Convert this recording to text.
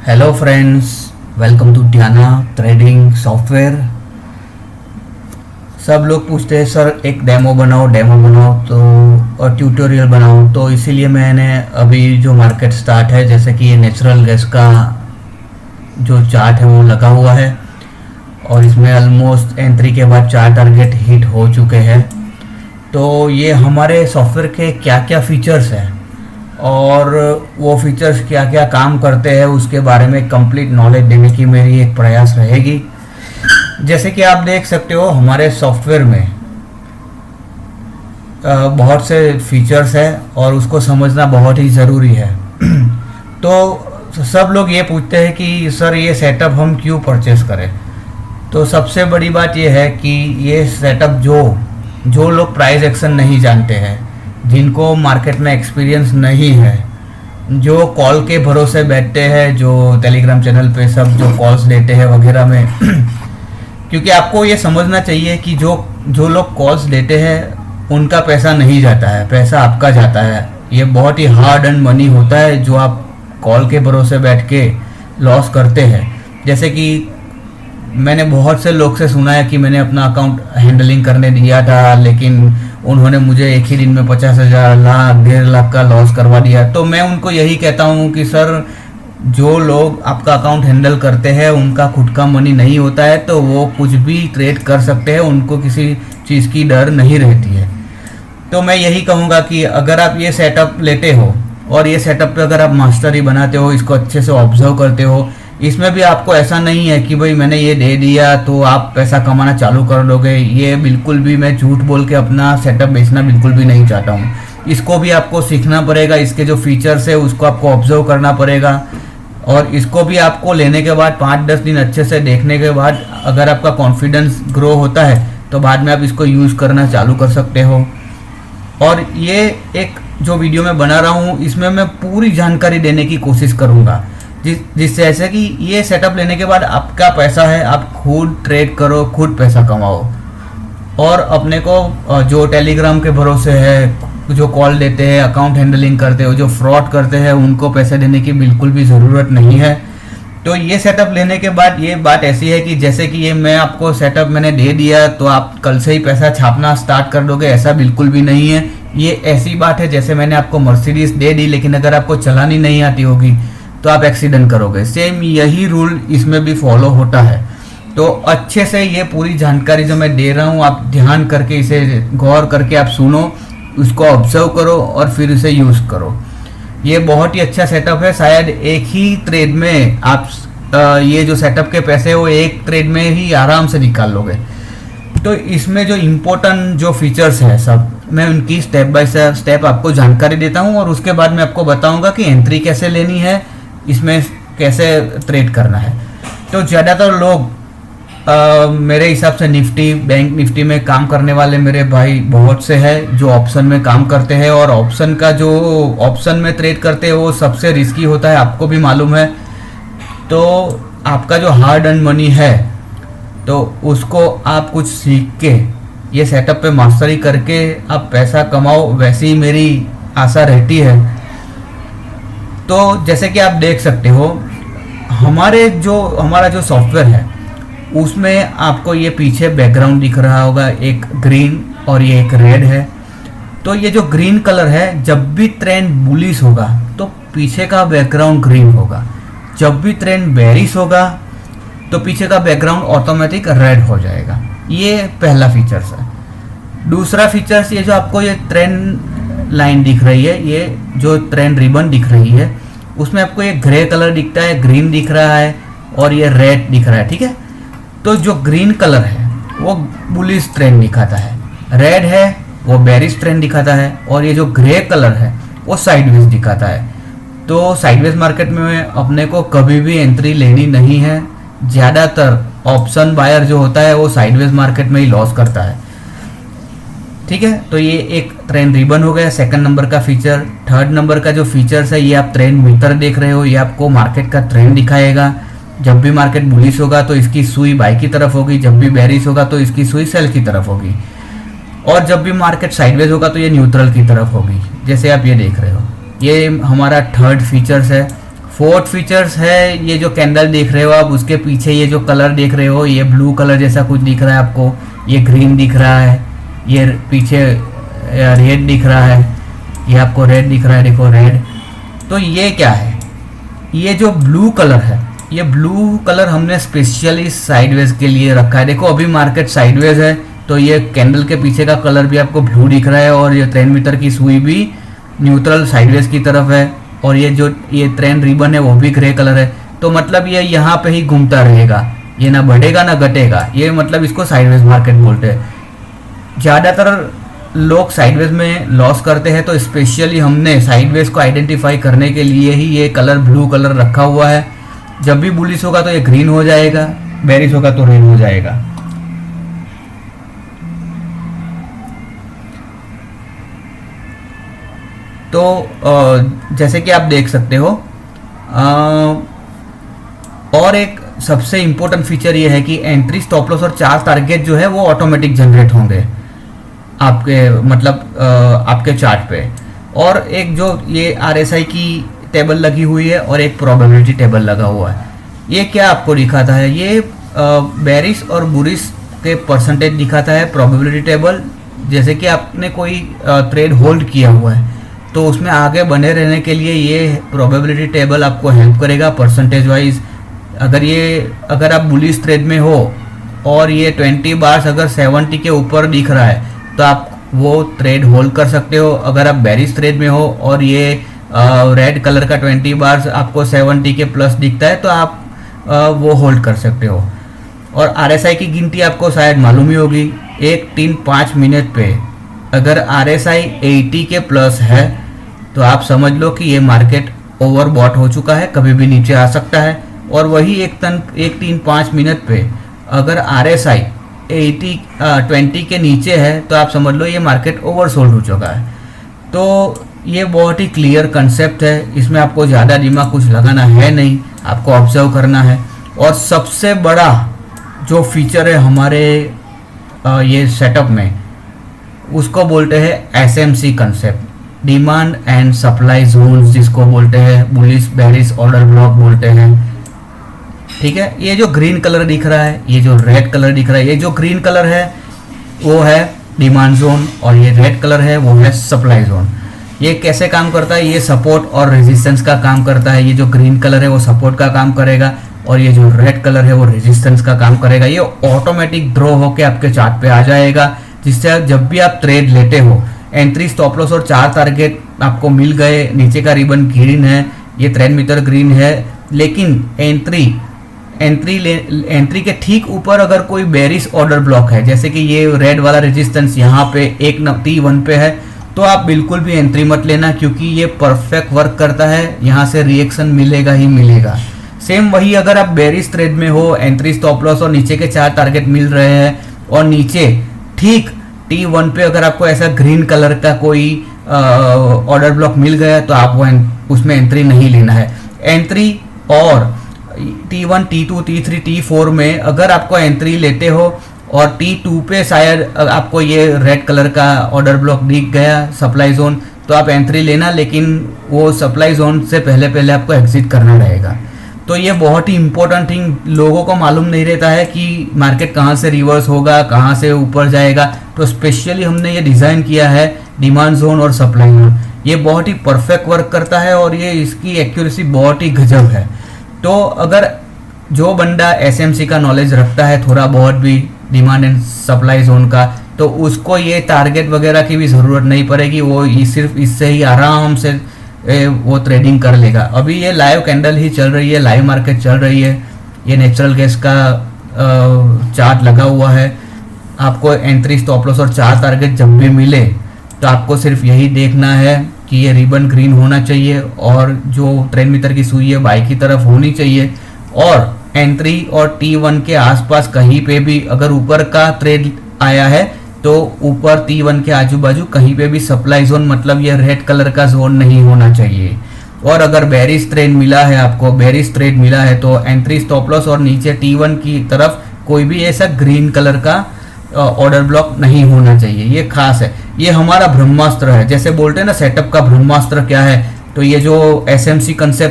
Hello friends, welcome to Tiana trading software. सब लोग पूछते हैं सर एक डेमो बनाओ तो और ट्यूटोरियल बनाओ, तो इसीलिए मैंने अभी जो मार्केट स्टार्ट है, जैसे कि ये नेचुरल गैस का जो चार्ट है वो लगा हुआ है और इसमें ऑलमोस्ट एंट्री के बाद 4 टारगेट हिट हो चुके हैं। तो ये हमारे सॉफ्टवेयर के क्या क्या फीचर्स हैं और वो फीचर्स क्या क्या काम करते हैं उसके बारे में कंप्लीट नॉलेज देने की मेरी एक प्रयास रहेगी। जैसे कि आप देख सकते हो हमारे सॉफ्टवेयर में बहुत से फीचर्स हैं और उसको समझना बहुत ही ज़रूरी है। तो सब लोग ये पूछते हैं कि सर ये सेटअप हम क्यों परचेस करें। तो सबसे बड़ी बात ये है कि ये सेटअप जो लोग प्राइस एक्शन नहीं जानते हैं, जिनको मार्केट में एक्सपीरियंस नहीं है, जो कॉल के भरोसे बैठते हैं, जो टेलीग्राम चैनल पे सब जो कॉल्स लेते हैं वगैरह में क्योंकि आपको ये समझना चाहिए कि जो लोग कॉल्स लेते हैं उनका पैसा नहीं जाता है, पैसा आपका जाता है। ये बहुत ही हार्ड अर्न मनी होता है जो आप कॉल के भरोसे बैठ के लॉस करते हैं। जैसे कि मैंने बहुत से लोग से सुना है कि मैंने अपना अकाउंट हैंडलिंग करने दिया था, लेकिन उन्होंने मुझे एक ही दिन में 50,000, लाख, 1.5 लाख का लॉस करवा दिया। तो मैं उनको यही कहता हूँ कि सर जो लोग आपका अकाउंट हैंडल करते हैं उनका खुद का मनी नहीं होता है, तो वो कुछ भी ट्रेड कर सकते हैं, उनको किसी चीज़ की डर नहीं रहती है। तो मैं यही कहूँगा कि अगर आप ये सेटअप लेते हो और ये सेटअप पे अगर आप मास्टरी बनाते हो, इसको अच्छे से ऑब्जर्व करते हो, इसमें भी आपको ऐसा नहीं है कि भाई मैंने ये दे दिया तो आप पैसा कमाना चालू कर दोगे। ये बिल्कुल भी मैं झूठ बोल के अपना सेटअप बेचना बिल्कुल भी नहीं चाहता हूँ। इसको भी आपको सीखना पड़ेगा, इसके जो फीचर्स है उसको आपको ऑब्जर्व करना पड़ेगा और इसको भी आपको लेने के बाद 5-10 दिन अच्छे से देखने के बाद अगर आपका कॉन्फिडेंस ग्रो होता है तो बाद में आप इसको यूज़ करना चालू कर सकते हो। और ये एक जो वीडियो मैं बना रहा हूँ इसमें मैं पूरी जानकारी देने की कोशिश करूँगा, जिससे ऐसे कि ये सेटअप लेने के बाद आपका पैसा है, आप खुद ट्रेड करो, खुद पैसा कमाओ। और अपने को जो टेलीग्राम के भरोसे है, जो कॉल देते हैं, अकाउंट हैंडलिंग करते हो, जो फ्रॉड करते हैं, उनको पैसे देने की बिल्कुल भी ज़रूरत नहीं है। तो ये सेटअप लेने के बाद ये बात ऐसी है कि जैसे कि ये मैं आपको सेटअप मैंने दे दिया तो आप कल से ही पैसा छापना स्टार्ट कर दोगे, ऐसा बिल्कुल भी नहीं है। ये ऐसी बात है जैसे मैंने आपको मर्सिडीज दे दी, लेकिन अगर आपको चलानी नहीं आती होगी तो आप एक्सीडेंट करोगे। सेम यही रूल इसमें भी फॉलो होता है। तो अच्छे से ये पूरी जानकारी जो मैं दे रहा हूँ आप ध्यान करके इसे गौर करके आप सुनो, उसको ऑब्जर्व करो और फिर इसे यूज़ करो। ये बहुत ही अच्छा सेटअप है। शायद एक ही ट्रेड में आप ये जो सेटअप के पैसे वो एक ट्रेड में ही आराम से निकाल लोगे। तो इसमें जो इम्पोर्टेंट जो फीचर्स है सब मैं उनकी स्टेप बाय स्टेप आपको जानकारी देता हूँ और उसके बाद मैं आपको बताऊँगा कि एंट्री कैसे लेनी है, इसमें कैसे ट्रेड करना है। तो ज़्यादातर लोग मेरे हिसाब से निफ्टी, बैंक निफ्टी में काम करने वाले मेरे भाई बहुत से हैं जो ऑप्शन में काम करते हैं और ऑप्शन का जो ऑप्शन में ट्रेड करते हैं वो सबसे रिस्की होता है, आपको भी मालूम है। तो आपका जो हार्ड अर्न मनी है तो उसको आप कुछ सीख के ये सेटअप पे मास्टरी करके आप पैसा कमाओ, वैसी मेरी आशा रहती है। तो जैसे कि आप देख सकते हो हमारा जो सॉफ्टवेयर है उसमें आपको ये पीछे बैकग्राउंड दिख रहा होगा, एक ग्रीन और ये एक रेड है। तो ये जो ग्रीन कलर है, जब भी ट्रेंड बुलिश होगा तो पीछे का बैकग्राउंड ग्रीन होगा, जब भी ट्रेंड बेरिश होगा तो पीछे का बैकग्राउंड ऑटोमेटिक रेड हो जाएगा। ये पहला फीचर्स है। दूसरा फीचर्स ये जो आपको ये ट्रेंड लाइन दिख रही है, ये जो ट्रेंड रिबन दिख रही है उसमें आपको ये ग्रे कलर दिखता है, ग्रीन दिख रहा है और ये रेड दिख रहा है, ठीक है। तो जो ग्रीन कलर है वो बुलिश ट्रेंड दिखाता है, रेड है वो बेरिश ट्रेंड दिखाता है और ये जो ग्रे कलर है वो साइडवेज दिखाता है। तो साइडवेज मार्केट में अपने को कभी भी एंट्री लेनी नहीं है। ज़्यादातर ऑप्शन बायर जो होता है वो साइडवेज मार्केट में ही लॉस करता है, ठीक है। तो ये एक ट्रेंड रिबन हो गया सेकंड नंबर का फीचर। थर्ड नंबर का जो फीचर्स है ये आप ट्रेंड मीटर देख रहे हो, ये आपको मार्केट का ट्रेंड दिखाएगा। जब भी मार्केट बुलिश होगा तो इसकी सुई बाई की तरफ होगी, जब भी बेरिश होगा तो इसकी सुई सेल की तरफ होगी और जब भी मार्केट साइडवेज होगा तो ये न्यूट्रल की तरफ होगी, जैसे आप ये देख रहे हो। ये हमारा थर्ड फीचर्स है। फोर्थ फीचर्स है ये जो कैंडल देख रहे हो आप, उसके पीछे ये जो कलर देख रहे हो, ये ब्लू कलर जैसा कुछ दिख रहा है आपको, ये ग्रीन दिख रहा है, ये पीछे रेड दिख रहा है, ये आपको रेड दिख रहा है, देखो रेड। तो ये क्या है, ये जो ब्लू कलर है, ये ब्लू कलर हमने स्पेशली साइडवेज के लिए रखा है। देखो अभी मार्केट साइडवेज है, तो ये कैंडल के पीछे का कलर भी आपको ब्लू दिख रहा है, और ये ट्रेंड मीटर की सुई भी न्यूट्रल साइडवेज की तरफ है, और ये जो ये ट्रेंड रिबन है वो भी ग्रे कलर है। तो मतलब ये यहाँ पे ही घूमता रहेगा, ये ना बढ़ेगा ना घटेगा, ये मतलब इसको साइडवेज मार्केट बोलते हैं। ज़्यादातर लोग साइडवेज में लॉस करते हैं, तो स्पेशली हमने साइडवेज को आइडेंटिफाई करने के लिए ही ये कलर ब्लू कलर रखा हुआ है। जब भी बुलिश होगा तो ये ग्रीन हो जाएगा, बेरिश होगा तो रेड हो जाएगा। तो जैसे कि आप देख सकते हो, और एक सबसे इम्पोर्टेंट फीचर ये है कि एंट्री, स्टॉप लॉस और 4 टारगेट जो है वो ऑटोमेटिक जनरेट होंगे आपके मतलब आपके चार्ट पे। और एक जो ये RSI की टेबल लगी हुई है और एक प्रोबेबिलिटी टेबल लगा हुआ है। ये क्या आपको दिखाता है, ये बेरिश और बुलिश के परसेंटेज दिखाता है प्रोबेबिलिटी टेबल। जैसे कि आपने कोई ट्रेड होल्ड किया हुआ है तो उसमें आगे बने रहने के लिए ये प्रोबेबिलिटी टेबल आपको हेल्प करेगा परसेंटेज वाइज। अगर आप बुलिश ट्रेड में हो और ये 20 बार्स अगर 70 के ऊपर दिख रहा है तो आप वो ट्रेड होल्ड कर सकते हो। अगर आप बेरिश ट्रेड में हो और ये रेड कलर का 20 बार्स आपको 70 के प्लस दिखता है तो आप वो होल्ड कर सकते हो। और RSI की गिनती आपको शायद मालूम ही होगी, 1, 3, 5 मिनट पे अगर RSI 80 के प्लस है तो आप समझ लो कि ये मार्केट ओवरबॉट हो चुका है, कभी भी नीचे आ सकता है। और वही 1, 3, 5 मिनट पे अगर RSI 20 के नीचे है तो आप समझ लो ये मार्केट ओवरसोल्ड हो चुका है। तो ये बहुत ही क्लियर कंसेप्ट है, इसमें आपको ज़्यादा दिमाग कुछ लगाना है नहीं, आपको ऑब्जर्व करना है। और सबसे बड़ा जो फीचर है हमारे ये सेटअप में, उसको बोलते हैं SMC concept, demand and supply zones जिसको बोलते हैं, बुलिश बेरिश ऑर्डर ब्लॉक बोलते हैं। ठीक है, ये जो ग्रीन कलर दिख रहा है, ये जो रेड कलर दिख रहा है, ये जो ग्रीन कलर है वो है डिमांड जोन और ये रेड कलर है वो है सप्लाई जोन। ये कैसे काम करता है, ये सपोर्ट और रेजिस्टेंस का काम करता है। ये जो ग्रीन कलर है वो सपोर्ट का काम करेगा और ये जो रेड कलर है वो रेजिस्टेंस का काम करेगा। ये ऑटोमेटिक ड्रॉ होके आपके चार्ट पे आ जाएगा, जिससे जब भी आप ट्रेड लेते हो, एंट्री, स्टॉप लॉस और 4 टारगेट आपको मिल गए, नीचे का रिबन ग्रीन है, ये ट्रेंड मीटर ग्रीन है, लेकिन एंट्री के ठीक ऊपर अगर कोई बेरिश ऑर्डर ब्लॉक है, जैसे कि ये रेड वाला रेजिस्टेंस यहाँ पे एक T1 पे है, तो आप बिल्कुल भी एंट्री मत लेना, क्योंकि ये परफेक्ट वर्क करता है, यहाँ से रिएक्शन मिलेगा ही मिलेगा। सेम वही अगर आप बेरिश ट्रेड में हो, एंट्री, स्टॉप लॉस और नीचे के 4 टारगेट मिल रहे हैं और नीचे ठीक T1 पे अगर आपको ऐसा ग्रीन कलर का कोई ऑर्डर ब्लॉक मिल गया तो आप वो उसमें एंट्री नहीं लेना है। एंट्री और T1, T2, T3, T4 में अगर आपको एंट्री लेते हो और T2 पे शायद आपको ये रेड कलर का ऑर्डर ब्लॉक दिख गया सप्लाई जोन, तो आप एंट्री लेना, लेकिन वो सप्लाई जोन से पहले आपको एग्जिट करना रहेगा। तो ये बहुत ही इंपॉर्टेंट थिंग, लोगों को मालूम नहीं रहता है कि मार्केट कहाँ से रिवर्स होगा, कहाँ से ऊपर जाएगा। तो स्पेशली हमने ये डिज़ाइन किया है डिमांड जोन और सप्लाई जोन, ये बहुत ही परफेक्ट वर्क करता है और ये इसकी एक्यूरेसी बहुत ही गजब है। तो अगर जो बंदा SMC का नॉलेज रखता है थोड़ा बहुत भी, डिमांड एंड सप्लाई जोन का, तो उसको ये टारगेट वगैरह की भी ज़रूरत नहीं पड़ेगी, वो सिर्फ इससे ही आराम से वो ट्रेडिंग कर लेगा। अभी ये लाइव कैंडल ही चल रही है, लाइव मार्केट चल रही है, ये नेचुरल गैस का चार्ट लगा हुआ है। आपको एंट्री, स्टॉप लॉस और 4 टारगेट जब भी मिले तो आपको सिर्फ यही देखना है कि ये रिबन ग्रीन होना चाहिए और जो ट्रेंड मीटर की सुई है बाई की तरफ होनी चाहिए, और एंट्री और T1 के आसपास कहीं पे भी अगर ऊपर का ट्रेड आया है तो ऊपर T1 के आजू बाजू कहीं पे भी सप्लाई जोन, मतलब ये रेड कलर का जोन नहीं होना चाहिए। और अगर बेरिश ट्रेड मिला है, आपको बेरिश ट्रेड मिला है, तो एंट्री, स्टॉप लॉस और नीचे T1 की तरफ कोई भी ऐसा ग्रीन कलर का ऑर्डर ब्लॉक नहीं होना चाहिए। ये खास है, ये हमारा ब्रह्मास्त्र है। जैसे बोलते हैं ना सेटअप का ब्रह्मास्त्र क्या है, तो ये जो SMC कंसेप्ट